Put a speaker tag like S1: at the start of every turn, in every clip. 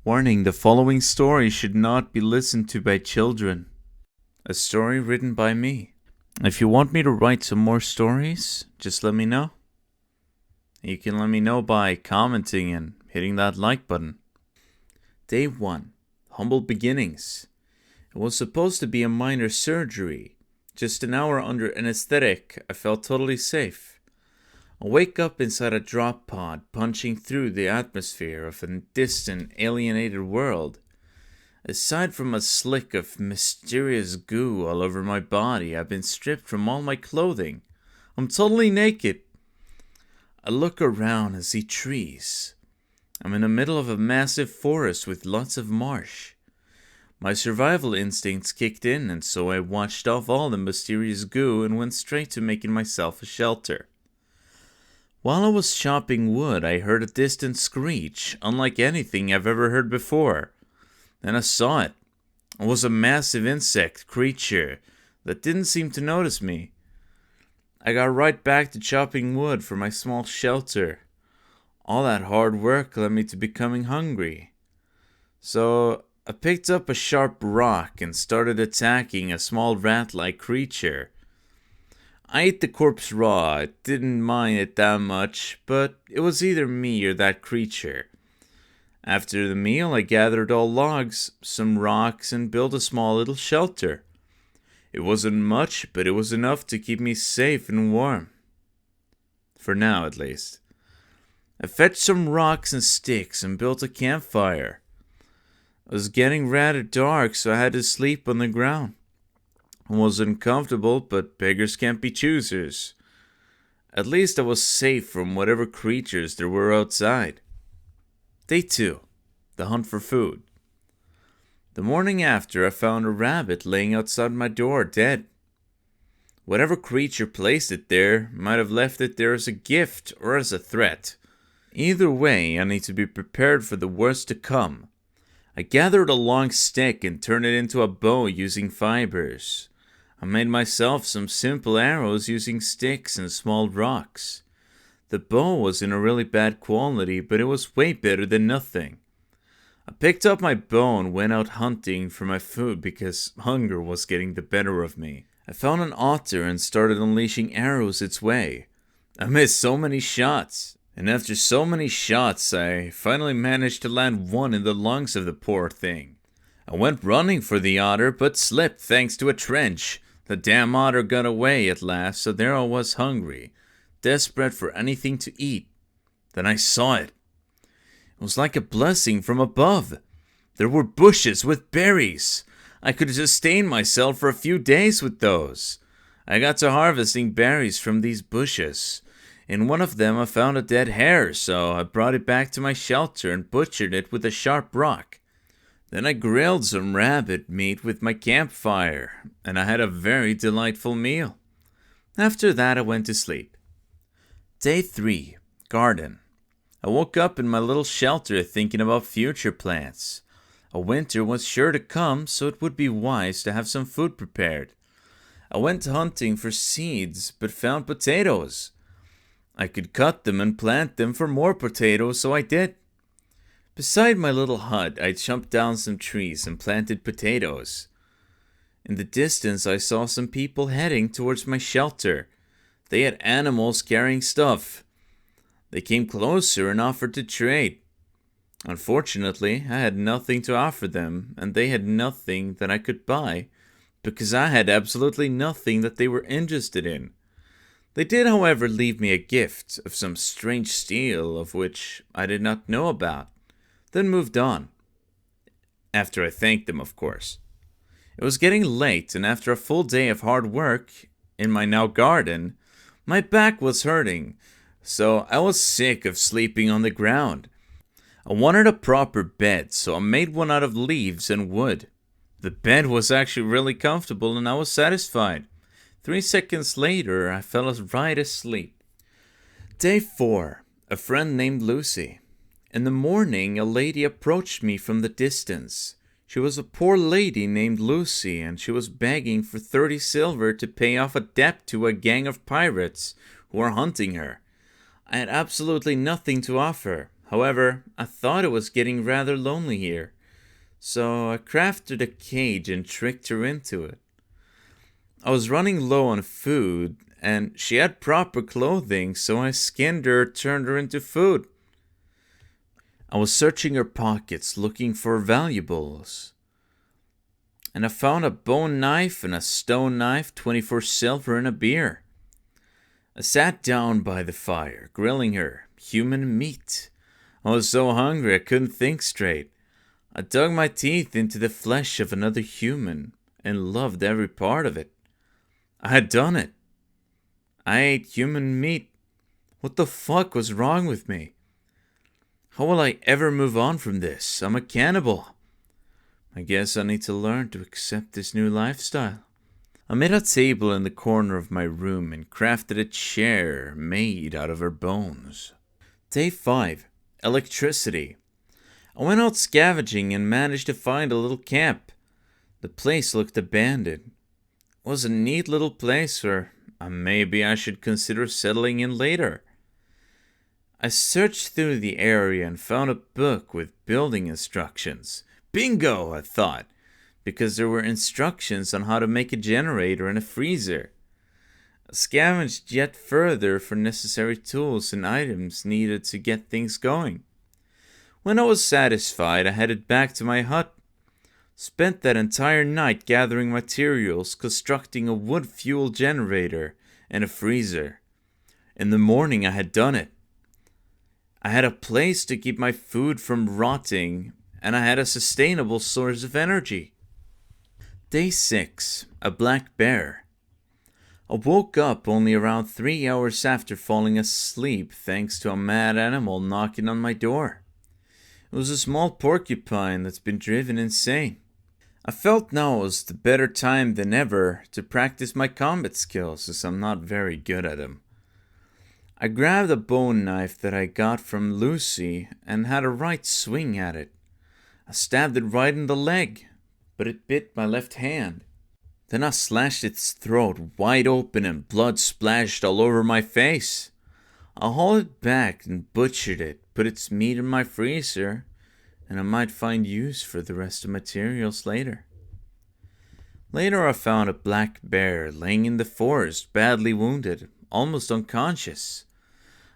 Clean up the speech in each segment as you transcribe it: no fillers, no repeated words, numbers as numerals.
S1: Warning, the following story should not be listened to by children. A story written by me. If you want me to write some more stories, just let me know. You can let me know by commenting and hitting that like button. Day 1. Humble beginnings. It was supposed to be a minor surgery. Just an hour under anesthetic, I felt totally safe. I wake up inside a drop pod, punching through the atmosphere of a distant, alienated world. Aside from a slick of mysterious goo all over my body, I've been stripped from all my clothing. I'm totally naked. I look around and see trees. I'm in the middle of a massive forest with lots of marsh. My survival instincts kicked in, and so I washed off all the mysterious goo and went straight to making myself a shelter. While I was chopping wood, I heard a distant screech, unlike anything I've ever heard before. Then I saw it. It was a massive insect creature that didn't seem to notice me. I got right back to chopping wood for my small shelter. All that hard work led me to becoming hungry. So I picked up a sharp rock and started attacking a small rat-like creature. I ate the corpse raw. I didn't mind it that much, but it was either me or that creature. After the meal, I gathered all logs, some rocks, and built a small little shelter. It wasn't much, but it was enough to keep me safe and warm. For now, at least. I fetched some rocks and sticks and built a campfire. It was getting rather dark, so I had to sleep on the ground. It wasn't comfortable, but beggars can't be choosers. At least I was safe from whatever creatures there were outside. Day 2. The hunt for food. The morning after, I found a rabbit laying outside my door, dead. Whatever creature placed it there might have left it there as a gift or as a threat. Either way, I need to be prepared for the worst to come. I gathered a long stick and turned it into a bow using fibers. I made myself some simple arrows using sticks and small rocks. The bow was in a really bad quality, but it was way better than nothing. I picked up my bow and went out hunting for my food because hunger was getting the better of me. I found an otter and started unleashing arrows its way. I missed so many shots, and after so many shots, I finally managed to land one in the lungs of the poor thing. I went running for the otter, but slipped thanks to a trench. The damn otter got away at last, so there I was hungry, desperate for anything to eat. Then I saw it. It was like a blessing from above. There were bushes with berries. I could sustain myself for a few days with those. I got to harvesting berries from these bushes. In one of them I found a dead hare, so I brought it back to my shelter and butchered it with a sharp rock. Then I grilled some rabbit meat with my campfire, and I had a very delightful meal. After that, I went to sleep. Day 3. Garden. I woke up in my little shelter thinking about future plans. A winter was sure to come, so it would be wise to have some food prepared. I went hunting for seeds, but found potatoes. I could cut them and plant them for more potatoes, so I did. Beside my little hut, I chopped down some trees and planted potatoes. In the distance, I saw some people heading towards my shelter. They had animals carrying stuff. They came closer and offered to trade. Unfortunately, I had nothing to offer them, and they had nothing that I could buy, because I had absolutely nothing that they were interested in. They did, however, leave me a gift of some strange steel of which I did not know about. Then moved on. After I thanked them, of course. It was getting late, and after a full day of hard work in my now garden, my back was hurting, so I was sick of sleeping on the ground. I wanted a proper bed, so I made one out of leaves and wood. The bed was actually really comfortable, and I was satisfied. 3 seconds later, I fell right asleep. Day 4. A friend named Lucy. In the morning, a lady approached me from the distance. She was a poor lady named Lucy, and she was begging for 30 silver to pay off a debt to a gang of pirates who were hunting her. I had absolutely nothing to offer. However, I thought it was getting rather lonely here, so I crafted a cage and tricked her into it. I was running low on food, and she had proper clothing, so I skinned her, turned her into food. I was searching her pockets looking for valuables, and I found a bone knife and a stone knife, 24 silver, and a beer. I sat down by the fire, grilling her human meat. I was so hungry I couldn't think straight. I dug my teeth into the flesh of another human and loved every part of it. I had done it. I ate human meat. What the fuck was wrong with me? How will I ever move on from this? I'm a cannibal. I guess I need to learn to accept this new lifestyle. I made a table in the corner of my room and crafted a chair made out of her bones. Day 5. Electricity. I went out scavenging and managed to find a little camp. The place looked abandoned. It was a neat little place where maybe I should consider settling in later. I searched through the area and found a book with building instructions. Bingo, I thought, because there were instructions on how to make a generator and a freezer. I scavenged yet further for necessary tools and items needed to get things going. When I was satisfied, I headed back to my hut. Spent that entire night gathering materials, constructing a wood fuel generator and a freezer. In the morning, I had done it. I had a place to keep my food from rotting, and I had a sustainable source of energy. Day 6. A black bear. I woke up only around 3 hours after falling asleep thanks to a mad animal knocking on my door. It was a small porcupine that's been driven insane. I felt now was the better time than ever to practice my combat skills, as I'm not very good at them. I grabbed a bone knife that I got from Lucy and had a right swing at it. I stabbed it right in the leg, but it bit my left hand. Then I slashed its throat wide open and blood splashed all over my face. I hauled it back and butchered it, put its meat in my freezer, and I might find use for the rest of the materials later. Later I found a black bear laying in the forest, badly wounded, almost unconscious.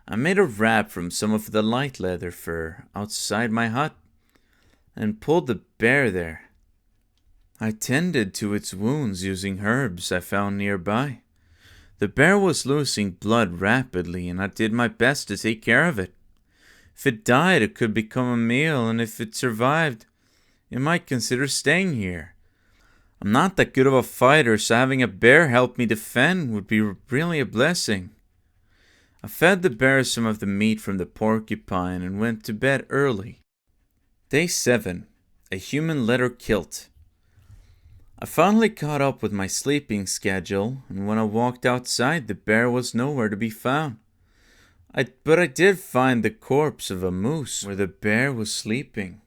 S1: I made a wrap from some of the light leather fur outside my hut and pulled the bear there. I tended to its wounds using herbs I found nearby. The bear was losing blood rapidly, and I did my best to take care of it. If it died, it could become a meal, and if it survived, it might consider staying here. I'm not that good of a fighter, so having a bear help me defend would be really a blessing. I fed the bear some of the meat from the porcupine and went to bed early. Day 7. A human leather kilt. I finally caught up with my sleeping schedule, and when I walked outside, the bear was nowhere to be found. But I did find the corpse of a moose where the bear was sleeping.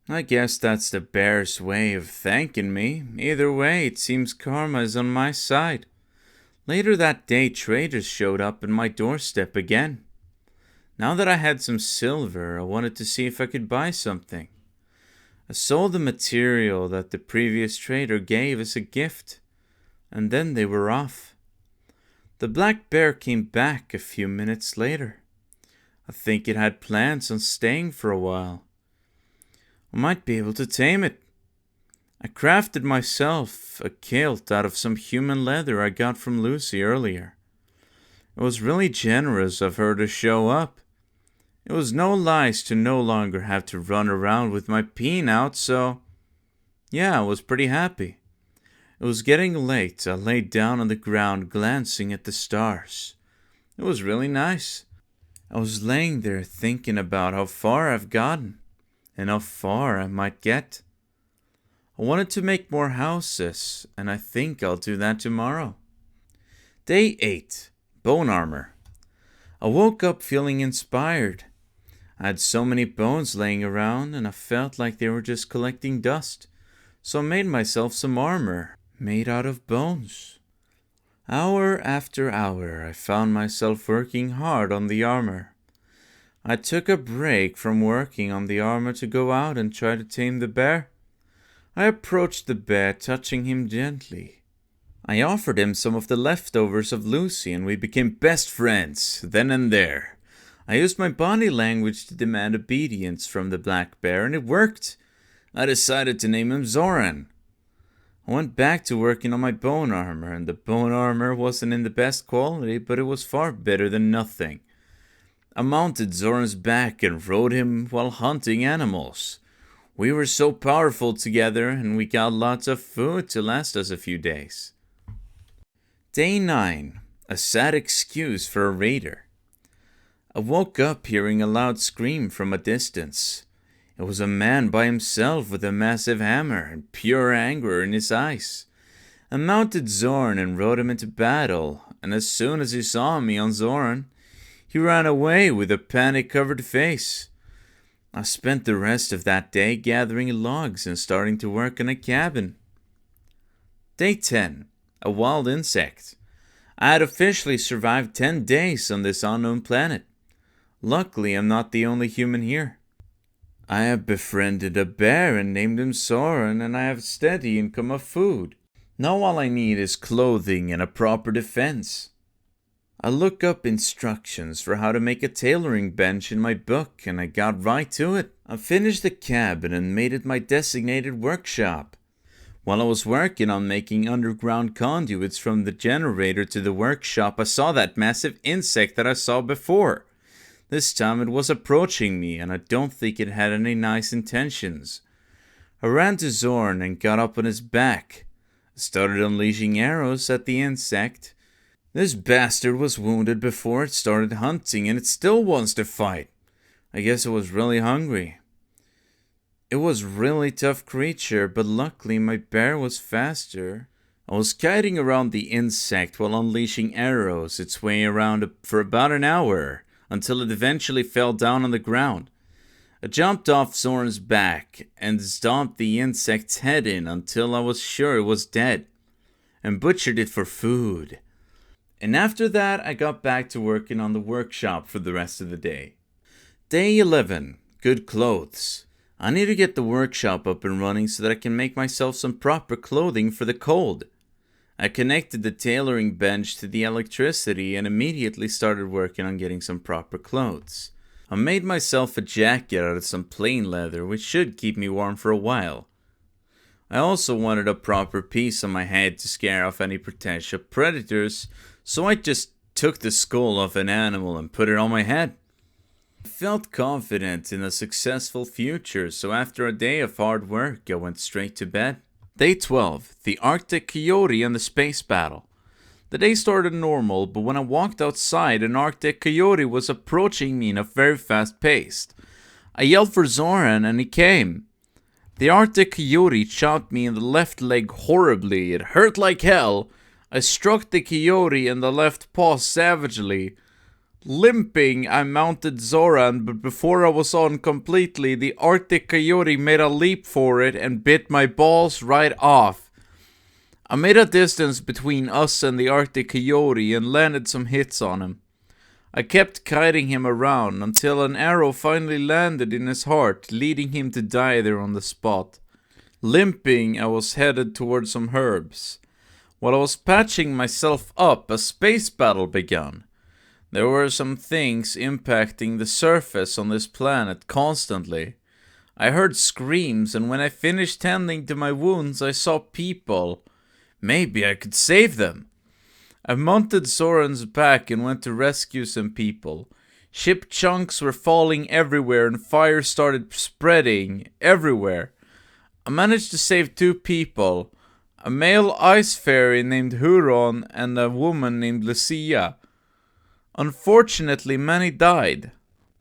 S1: I guess that's the bear's way of thanking me. Either way, it seems karma is on my side. Later that day, traders showed up at my doorstep again. Now that I had some silver, I wanted to see if I could buy something. I sold the material that the previous trader gave as a gift, and then they were off. The black bear came back a few minutes later. I think it had plans on staying for a while. I might be able to tame it. I crafted myself a kilt out of some human leather I got from Lucy earlier. It was really generous of her to show up. It was no lies to no longer have to run around with my peen out, so yeah, I was pretty happy. It was getting late. I laid down on the ground glancing at the stars. It was really nice. I was laying there thinking about how far I've gotten and how far I might get. I wanted to make more houses, and I think I'll do that tomorrow. Day 8. Bone armor. I woke up feeling inspired. I had so many bones laying around, and I felt like they were just collecting dust, so I made myself some armor made out of bones. Hour after hour, I found myself working hard on the armor. I took a break from working on the armor to go out and try to tame the bear. I approached the bear, touching him gently. I offered him some of the leftovers of Lucy and we became best friends, then and there. I used my body language to demand obedience from the black bear and it worked. I decided to name him Zoran. I went back to working on my bone armor, and the bone armor wasn't in the best quality, but it was far better than nothing. I mounted Zoran's back and rode him while hunting animals. We were so powerful together, and we got lots of food to last us a few days. Day 9. A sad excuse for a raider. I woke up hearing a loud scream from a distance. It was a man by himself with a massive hammer and pure anger in his eyes. I mounted Zoran and rode him into battle, and as soon as he saw me on Zoran, he ran away with a panic-covered face. I spent the rest of that day gathering logs and starting to work on a cabin. Day 10. A wild insect. I had officially survived 10 days on this unknown planet. Luckily, I'm not the only human here. I have befriended a bear and named him Soren, and I have steady income of food. Now all I need is clothing and a proper defense. I look up instructions for how to make a tailoring bench in my book, and I got right to it. I finished the cabin and made it my designated workshop. While I was working on making underground conduits from the generator to the workshop, I saw that massive insect that I saw before. This time it was approaching me, and I don't think it had any nice intentions. I ran to Zorn and got up on his back. I started unleashing arrows at the insect. This bastard was wounded before it started hunting, and it still wants to fight. I guess it was really hungry. It was a really tough creature, but luckily my bear was faster. I was kiting around the insect while unleashing arrows its way around for about an hour, until it eventually fell down on the ground. I jumped off Zoran's back and stomped the insect's head in until I was sure it was dead, and butchered it for food. And after that, I got back to working on the workshop for the rest of the day. Day 11. Good clothes. I need to get the workshop up and running so that I can make myself some proper clothing for the cold. I connected the tailoring bench to the electricity and immediately started working on getting some proper clothes. I made myself a jacket out of some plain leather, which should keep me warm for a while. I also wanted a proper piece on my head to scare off any potential predators, so I just took the skull of an animal and put it on my head. I felt confident in a successful future, so after a day of hard work, I went straight to bed. Day 12. The Arctic Coyote and the Space Battle. The day started normal, but when I walked outside, an Arctic Coyote was approaching me in a very fast pace. I yelled for Zoran and he came. The Arctic Coyote chopped me in the left leg horribly. It hurt like hell. I struck the coyote in the left paw savagely. Limping, I mounted Zoran, but before I was on completely, the Arctic Coyote made a leap for it and bit my balls right off. I made a distance between us and the Arctic Coyote and landed some hits on him. I kept kiting him around until an arrow finally landed in his heart, leading him to die there on the spot. Limping, I was headed towards some herbs. While I was patching myself up, a space battle began. There were some things impacting the surface on this planet constantly. I heard screams, and when I finished tending to my wounds, I saw people. Maybe I could save them. I mounted Zoran's back and went to rescue some people. Ship chunks were falling everywhere and fire started spreading everywhere. I managed to save 2 people. A male ice fairy named Huron and a woman named Lucia. Unfortunately, many died.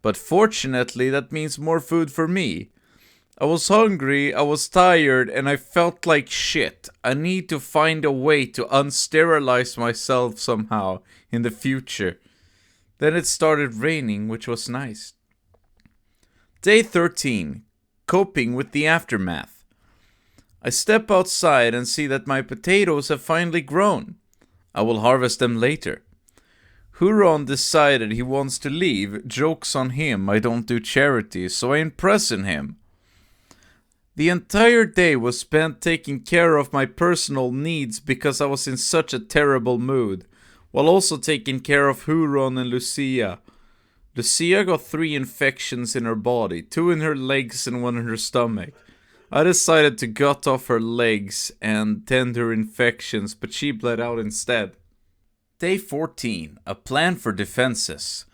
S1: But fortunately, that means more food for me. I was hungry, I was tired, and I felt like shit. I need to find a way to unsterilize myself somehow in the future. Then it started raining, which was nice. Day 13. Coping with the aftermath. I step outside and see that my potatoes have finally grown. I will harvest them later. Huron decided he wants to leave. Joke's on him, I don't do charity, so I imprison him. The entire day was spent taking care of my personal needs because I was in such a terrible mood, while also taking care of Huron and Lucia. Lucia got 3 infections in her body, 2 in her legs and 1 in her stomach. I decided to gut off her legs and tend her infections, but she bled out instead. Day 14. A plan for defenses.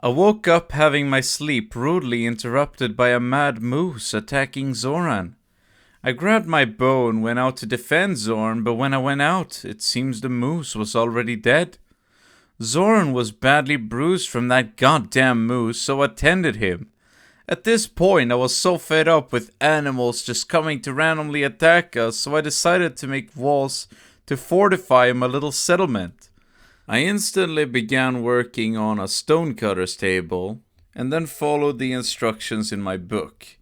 S1: I woke up having my sleep rudely interrupted by a mad moose attacking Zoran. I grabbed my bow and went out to defend Zoran, but when I went out, it seems the moose was already dead. Zoran was badly bruised from that goddamn moose, so I tended him. At this point, I was so fed up with animals just coming to randomly attack us, so I decided to make walls to fortify my little settlement. I instantly began working on a stonecutter's table, and then followed the instructions in my book.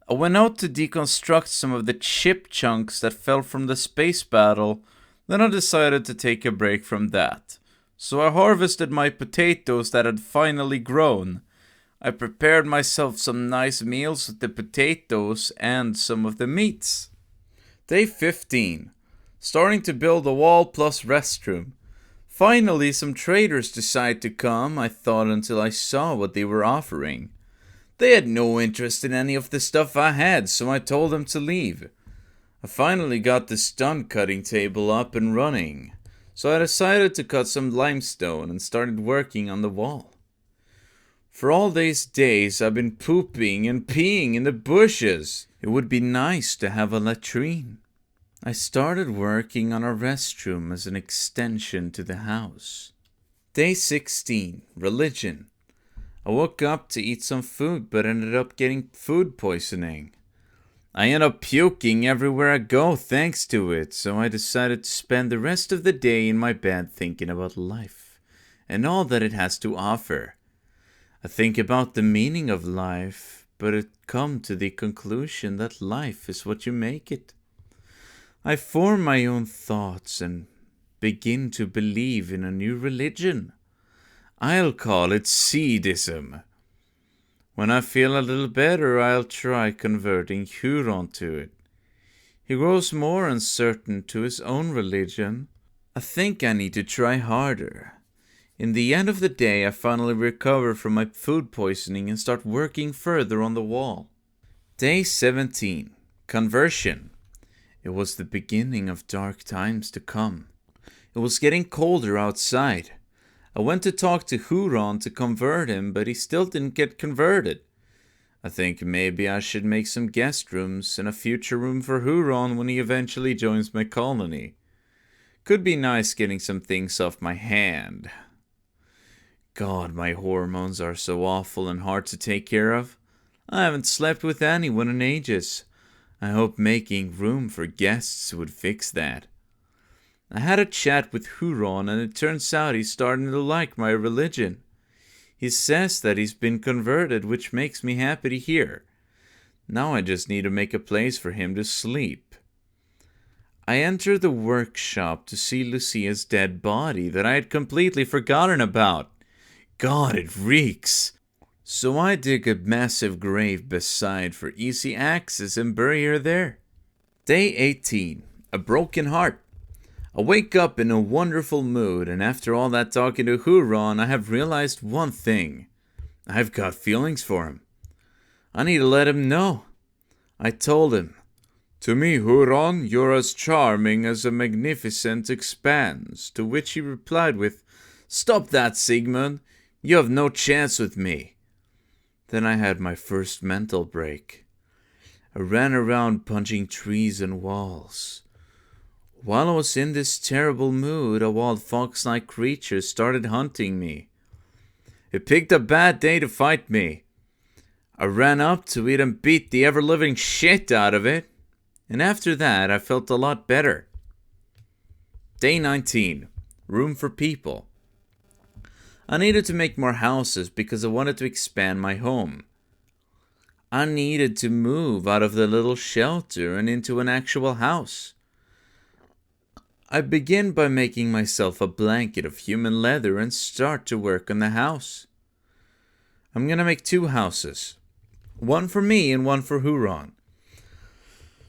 S1: I went out to deconstruct some of the chip chunks that fell from the space battle, then I decided to take a break from that. So I harvested my potatoes that had finally grown. I prepared myself some nice meals with the potatoes and some of the meats. Day 15. Starting to build a wall plus restroom. Finally, some traders decided to come, I thought, until I saw what they were offering. They had no interest in any of the stuff I had, so I told them to leave. I finally got the stone cutting table up and running, so I decided to cut some limestone and started working on the wall. For all these days, I've been pooping and peeing in the bushes. It would be nice to have a latrine. I started working on a restroom as an extension to the house. Day 16. Religion. I woke up to eat some food but ended up getting food poisoning. I end up puking everywhere I go thanks to it, so I decided to spend the rest of the day in my bed thinking about life and all that it has to offer. I think about the meaning of life, but I come to the conclusion that life is what you make it. I form my own thoughts and begin to believe in a new religion. I'll call it Seedism. When I feel a little better, I'll try converting Huron to it. He grows more uncertain to his own religion. I think I need to try harder. In the end of the day, I finally recover from my food poisoning and start working further on the wall. Day 17. Conversion. It was the beginning of dark times to come. It was getting colder outside. I went to talk to Huron to convert him, but he still didn't get converted. I think maybe I should make some guest rooms and a future room for Huron when he eventually joins my colony. Could be nice getting some things off my hand. God, my hormones are so awful and hard to take care of. I haven't slept with anyone in ages. I hope making room for guests would fix that. I had a chat with Huron and it turns out he's starting to like my religion. He says that he's been converted, which makes me happy to hear. Now I just need to make a place for him to sleep. I enter the workshop to see Lucia's dead body that I had completely forgotten about. God, it reeks. So I dig a massive grave beside for easy access and bury her there. Day 18. A broken heart. I wake up in a wonderful mood, and after all that talking to Huron, I have realized one thing. I've got feelings for him. I need to let him know. I told him, "To me, Huron, you're as charming as a magnificent expanse," to which he replied with, "Stop that, Sigmund. You have no chance with me." Then I had my first mental break. I ran around punching trees and walls. While I was in this terrible mood, a wild fox-like creature started hunting me. It picked a bad day to fight me. I ran up to it and beat the ever-living shit out of it. And after that, I felt a lot better. Day 19. Room for people. I needed to make more houses because I wanted to expand my home. I needed to move out of the little shelter and into an actual house. I begin by making myself a blanket of human leather and start to work on the house. I'm gonna make 2 houses. One for me and one for Huron.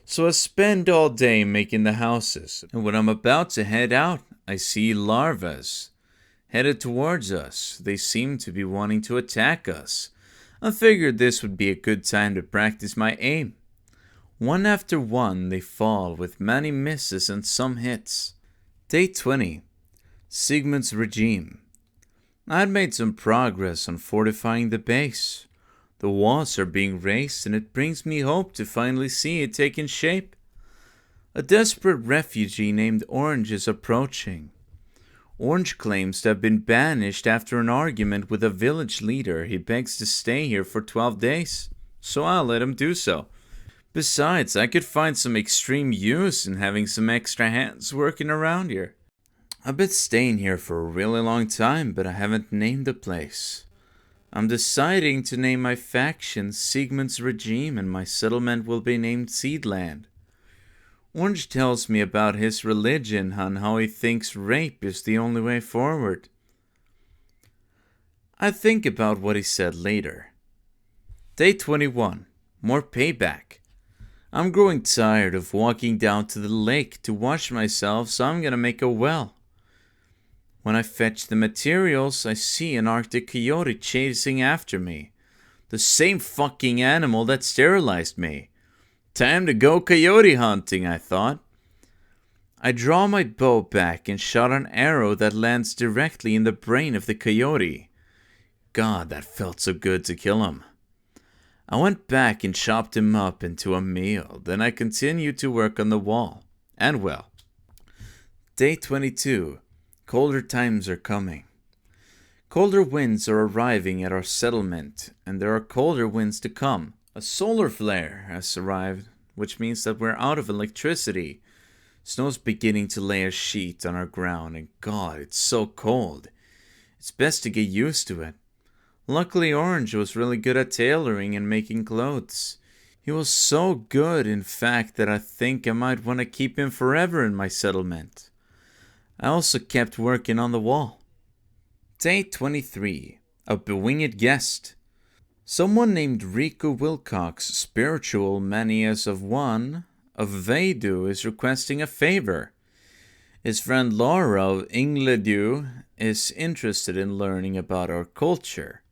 S1: So I spend all day making the houses, and when I'm about to head out, I see larvas headed towards us. They seem to be wanting to attack us. I figured this would be a good time to practice my aim. One after one, they fall with many misses and some hits. Day 20. Sigmund's regime. I had made some progress on fortifying the base. The walls are being raised, and it brings me hope to finally see it taking shape. A desperate refugee named Orange is approaching. Orange claims to have been banished after an argument with a village leader. He begs to stay here for 12 days, so I'll let him do so. Besides, I could find some extreme use in having some extra hands working around here. I've been staying here for a really long time, but I haven't named the place. I'm deciding to name my faction Sigmund's Regime, and my settlement will be named Seedland. Orange tells me about his religion and how he thinks rape is the only way forward. I think about what he said later. Day 21. More Payback. I'm growing tired of walking down to the lake to wash myself, so I'm gonna make a well. When I fetch the materials, I see an Arctic coyote chasing after me. The same fucking animal that sterilized me. Time to go coyote hunting, I thought. I draw my bow back and shot an arrow that lands directly in the brain of the coyote. God, that felt so good to kill him. I went back and chopped him up into a meal. Then I continued to work on the wall. And well. Day 22. Colder times are coming. Colder winds are arriving at our settlement, and there are colder winds to come. A solar flare has arrived, which means that we're out of electricity. Snow's beginning to lay a sheet on our ground, and God, it's so cold. It's best to get used to it. Luckily, Orange was really good at tailoring and making clothes. He was so good, in fact, that I think I might want to keep him forever in my settlement. I also kept working on the wall. Day 23. A bewinged guest. Someone named Rico Wilcox, spiritual manias of one, of Vadu, is requesting a favor. His friend Laura of Ingledew is interested in learning about our culture,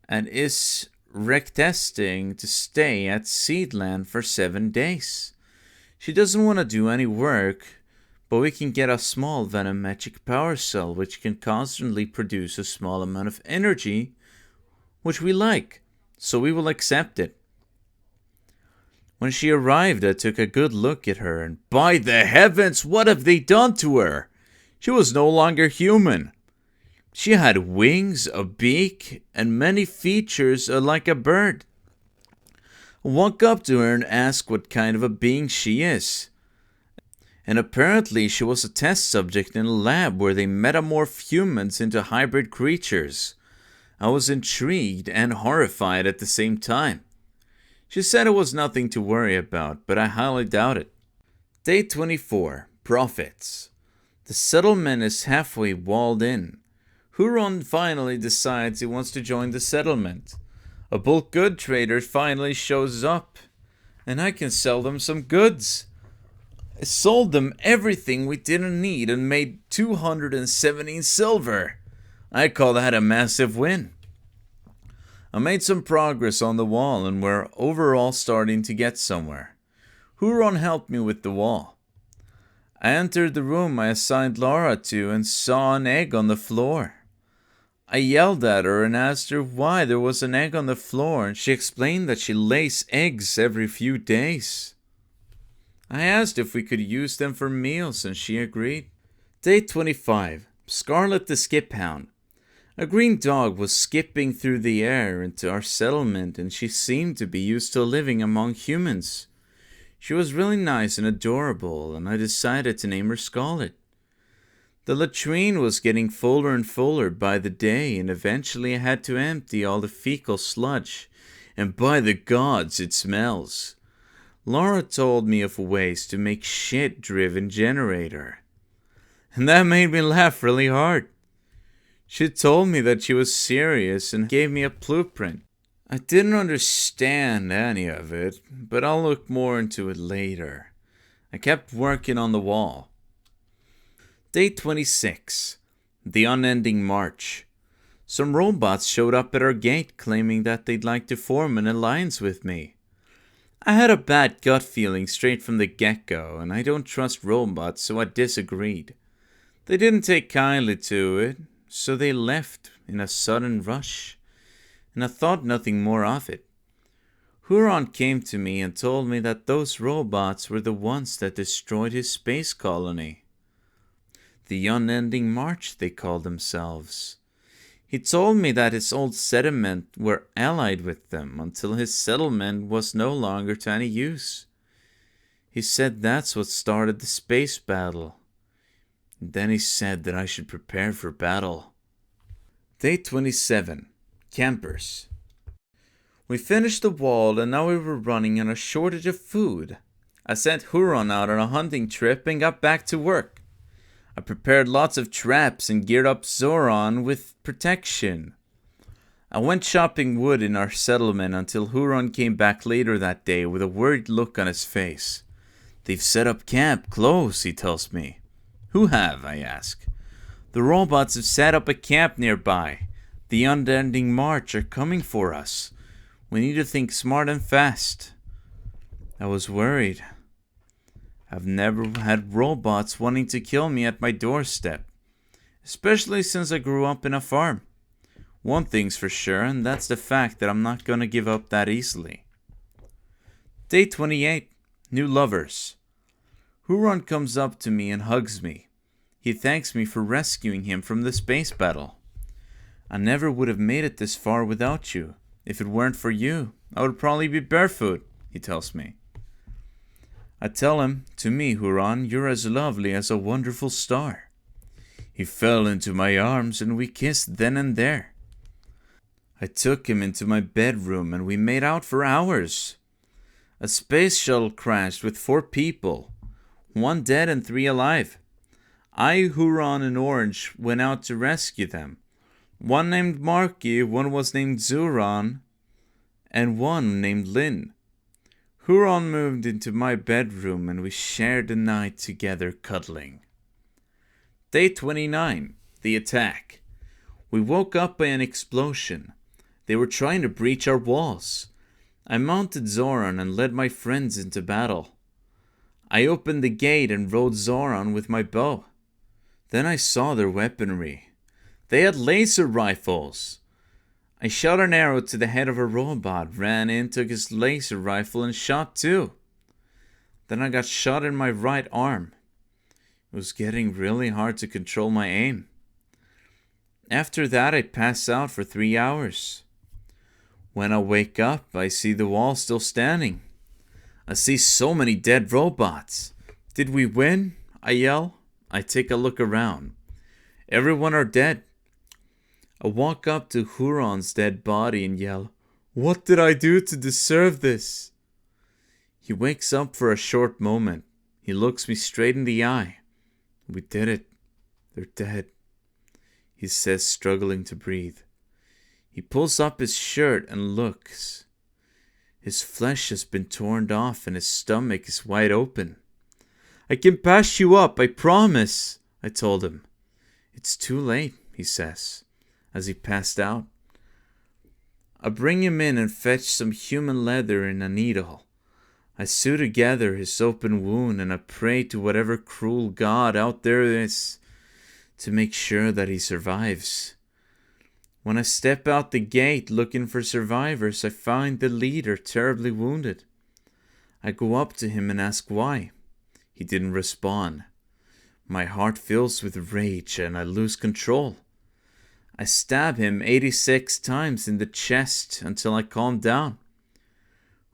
S1: and is requesting to stay at Seedland for 7 days. She doesn't want to do any work, but we can get a small venom magic power cell which can constantly produce a small amount of energy, which we like, so we will accept it. When she arrived, I took a good look at her, and by the heavens, what have they done to her? She was no longer human. She had wings, a beak, and many features like a bird. I walk up to her and ask what kind of a being she is. And apparently she was a test subject in a lab where they metamorph humans into hybrid creatures. I was intrigued and horrified at the same time. She said it was nothing to worry about, but I highly doubt it. Day 24. Profits. The settlement is halfway walled in. Huron finally decides he wants to join the settlement. A bulk good trader finally shows up, and I can sell them some goods. I sold them everything we didn't need and made 217 silver. I call that a massive win. I made some progress on the wall, and we're overall starting to get somewhere. Huron helped me with the wall. I entered the room I assigned Laura to and saw an egg on the floor. I yelled at her and asked her why there was an egg on the floor, and she explained that she lays eggs every few days. I asked if we could use them for meals, and she agreed. Day 25. Scarlett the Skip Hound. A green dog was skipping through the air into our settlement, and she seemed to be used to living among humans. She was really nice and adorable, and I decided to name her Scarlett. The latrine was getting fuller and fuller by the day, and eventually I had to empty all the fecal sludge, and by the gods, it smells. Laura told me of ways to make shit-driven generator. and that made me laugh really hard. She told me that she was serious and gave me a blueprint. I didn't understand any of it, but I'll look more into it later. I kept working on the wall. Day 26. The Unending March. Some robots showed up at our gate claiming that they'd like to form an alliance with me. I had a bad gut feeling straight from the get-go, and I don't trust robots, so I disagreed. They didn't take kindly to it, so they left in a sudden rush, and I thought nothing more of it. Huron came to me and told me that those robots were the ones that destroyed his space colony. The Unending March, they called themselves. He told me that his old settlement were allied with them until his settlement was no longer to any use. He said that's what started the space battle. Then he said that I should prepare for battle. Day 27. Campers. We finished the wall and now we were running on a shortage of food. I sent Huron out on a hunting trip and got back to work. I prepared lots of traps and geared up Zoran with protection. I went chopping wood in our settlement until Huron came back later that day with a worried look on his face. They've set up camp close, he tells me. Who have? I ask. The robots have set up a camp nearby. The Unending March are coming for us. We need to think smart and fast. I was worried. I've never had robots wanting to kill me at my doorstep, especially since I grew up in a farm. One thing's for sure, and that's the fact that I'm not going to give up that easily. Day 28. New lovers. Huron comes up to me and hugs me. He thanks me for rescuing him from the space battle. I never would have made it this far without you. If it weren't for you, I would probably be barefoot, he tells me. I tell him, to me, Huron, you're as lovely as a wonderful star. He fell into my arms and we kissed then and there. I took him into my bedroom and we made out for hours. A space shuttle crashed with 4 people, 1 dead and 3 alive. I, Huron, and Orange went out to rescue them. One named Marky, one was named Zuran, and one named Lynn. Huron moved into my bedroom and we shared the night together cuddling. Day 29. The attack. We woke up by an explosion. They were trying to breach our walls. I mounted Zoran and led my friends into battle. I opened the gate and rode Zoran with my bow. Then I saw their weaponry. They had laser rifles. I shot an arrow to the head of a robot, ran in, took his laser rifle and shot too. Then I got shot in my right arm. It was getting really hard to control my aim. After that I pass out for 3 hours. When I wake up, I see the wall still standing. I see so many dead robots. Did we win? I yell. I take a look around. Everyone are dead. I walk up to Huron's dead body and yell, "What did I do to deserve this?" He wakes up for a short moment. He looks me straight in the eye. "We did it. They're dead," he says, struggling to breathe. He pulls up his shirt and looks. His flesh has been torn off and his stomach is wide open. "I can patch you up, I promise," I told him. "It's too late," he says, as he passed out. I bring him in and fetch some human leather and a needle. I sew together his open wound and I pray to whatever cruel god out there is to make sure that he survives. When I step out the gate looking for survivors, I find the leader terribly wounded. I go up to him and ask why. He didn't respond. My heart fills with rage and I lose control. I stab him 86 times in the chest until I calm down.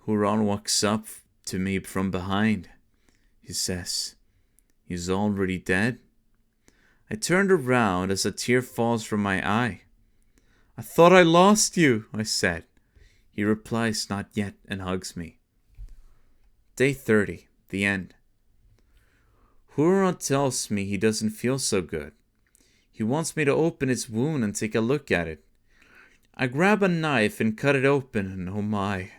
S1: Huron walks up to me from behind. He says, "He's already dead?" I turned around as a tear falls from my eye. "I thought I lost you," I said. He replies, "Not yet," and hugs me. Day 30. The end. Huron tells me he doesn't feel so good. He wants me to open his wound and take a look at it. I grab a knife and cut it open, and oh my,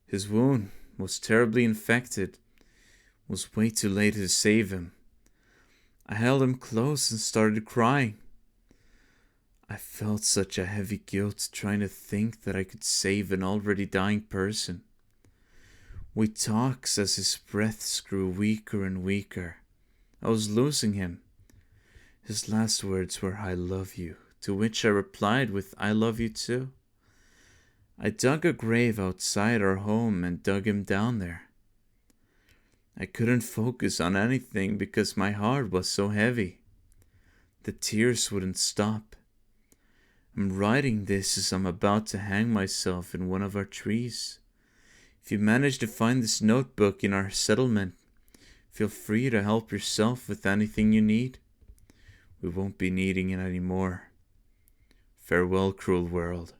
S1: his wound was terribly infected. It was way too late to save him. I held him close and started crying. I felt such a heavy guilt trying to think that I could save an already dying person. We talked as his breaths grew weaker and weaker. I was losing him. His last words were, "I love you," to which I replied with, "I love you too." I dug a grave outside our home and dug him down there. I couldn't focus on anything because my heart was so heavy. The tears wouldn't stop. I'm writing this as I'm about to hang myself in one of our trees. If you manage to find this notebook in our settlement, feel free to help yourself with anything you need. We won't be needing it anymore. Farewell, cruel world.